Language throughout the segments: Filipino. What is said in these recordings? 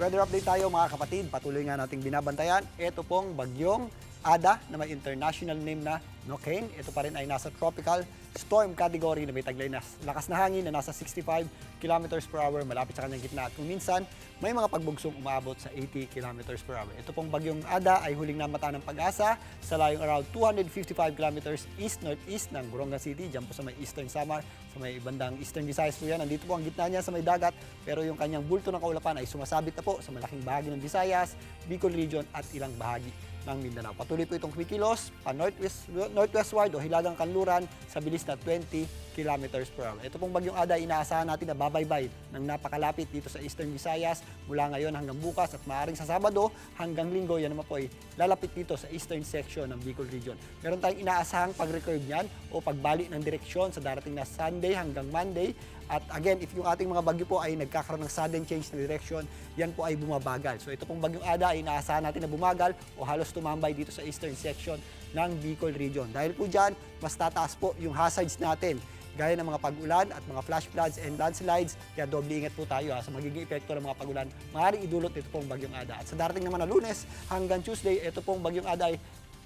Weather update tayo mga kapatid. Patuloy nga nating binabantayan. Ito pong bagyong Ada na may international name na Nokain. Ito pa rin ay nasa tropical storm category na may taglay na lakas na hangin na nasa 65 kilometers per hour malapit sa kanyang gitna. At kung minsan, may mga pagbugsong umaabot sa 80 kilometers per hour. Ito pong bagyong Ada ay huling namata ng Pag-asa sa layong around 255 kilometers east-northeast ng Boronga City. Diyan po sa may Eastern Samar, sa may bandang Eastern Visayas po yan. Nandito po ang gitna niya sa may dagat, pero yung kanyang bulto ng kaulapan ay sumasabit na po sa malaking bahagi ng Visayas, Bicol Region at ilang bahagi ng Mindanao. Patuloy po itong kumikilos pa northwestward o hilagang kanluran sa bilis na 20 kilometers per hour. Ito pong bagyong Ada, inaasahan natin na babaybay ng napakalapit dito sa Eastern Visayas mula ngayon hanggang bukas at maaaring sa Sabado hanggang Linggo, yan naman po ay lalapit dito sa Eastern section ng Bicol Region. Meron tayong inaasahang pag-recurve niyan o pagbalik ng direksyon sa darating na Sunday hanggang Monday. At again, if yung ating mga bagyo po ay nagkakaroon ng sudden change na direction, yan po ay bumabagal. So ito pong bagyong Ada ay inaasahan natin na bumagal o halos tumambay dito sa eastern section ng Bicol Region. Dahil po dyan, mas tataas po yung hazards natin gaya ng mga pag-ulan at mga flash floods and landslides. Kaya doble ingat po tayo sa magiging epekto ng mga pag-ulan. Maaaring idulot ito pong bagyong Ada. At sa darating naman na Lunes hanggang Tuesday, ito pong bagyong Ada ay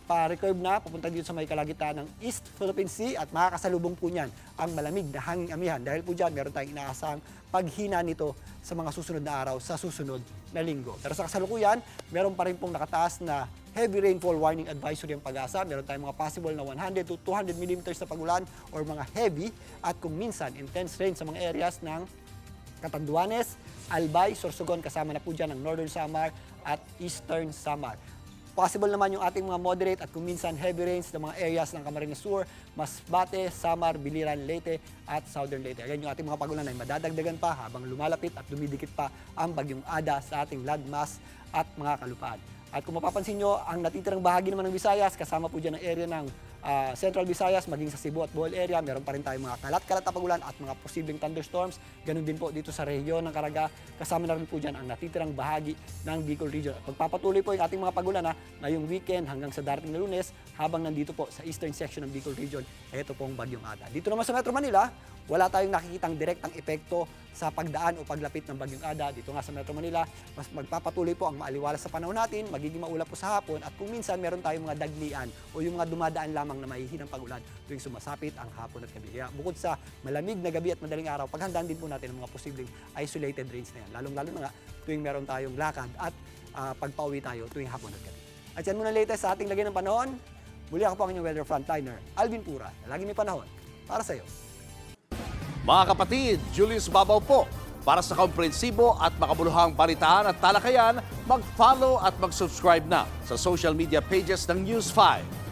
pa-recurve na, pupunta dito sa may kalagitan ng East Philippine Sea at makakasalubong po niyan ang malamig na hanging amihan. Dahil po dyan, meron tayong inaasahang paghina nito sa mga susunod na araw sa susunod na linggo. Pero sa kasalukuyan, meron pa rin pong nakataas na heavy rainfall warning advisory ang Pag-asa. Meron tayong mga possible na 100 to 200 millimeters na pagulan or mga heavy at kung minsan intense rain sa mga areas ng Catanduanes, Albay, Sorsogon, kasama na po dyan ang Northern Samar at Eastern Samar. Possible naman yung ating mga moderate at kung minsan heavy rains ng mga areas ng Camarines Sur, Masbate, Samar, Biliran, Leyte at Southern Leyte. Ayan yung ating mga pagulan ay madadagdagan pa habang lumalapit at dumidikit pa ang bagyong Ada sa ating landmass at mga kalupaan. At kung mapapansin nyo, ang natitirang bahagi naman ng Visayas, kasama po dyan ang area ng Central Visayas, maging sa Cebu at Bohol area, meron pa rin tayong mga kalat-kalat na pagulan at mga posibleng thunderstorms. Ganun din po dito sa rehiyon ng Caraga, kasama na rin po dyan ang natitirang bahagi ng Bicol Region. At pagpapatuloy po yung ating mga pagulan ngayong weekend hanggang sa darating na Lunes, habang nandito po sa eastern section ng Bicol Region, ito pong bagyong Ada. Dito naman sa Metro Manila, wala tayong nakikitang direktang epekto sa pagdaan o paglapit ng bagyong Ada. Dito nga sa Metro Manila, mas magpapatuloy po ang maaliwalas sa panahon natin, magiging maulap po sa hapon at kung minsan meron tayong mga daglian o yung mga dumadaan lamang na mahihinang pagulan tuwing sumasapit ang hapon at gabi. Kaya bukod sa malamig na gabi at madaling araw, paghandaan din po natin ang mga posibleng isolated rains na yan. Lalong-lalo na nga tuwing meron tayong lakad at pagpauwi tayo tuwing hapon at gabi. At yan muna latest sa ating lagay ng panahon. Muli ako po ang inyong weather frontliner, Alvin Pura, na lagi may panahon para sa iyo. Mga kapatid, Julius Babaw po. Para sa komprehensibo at makabuluhang balitaan at talakayan, mag-follow at mag-subscribe na sa social media pages ng News 5.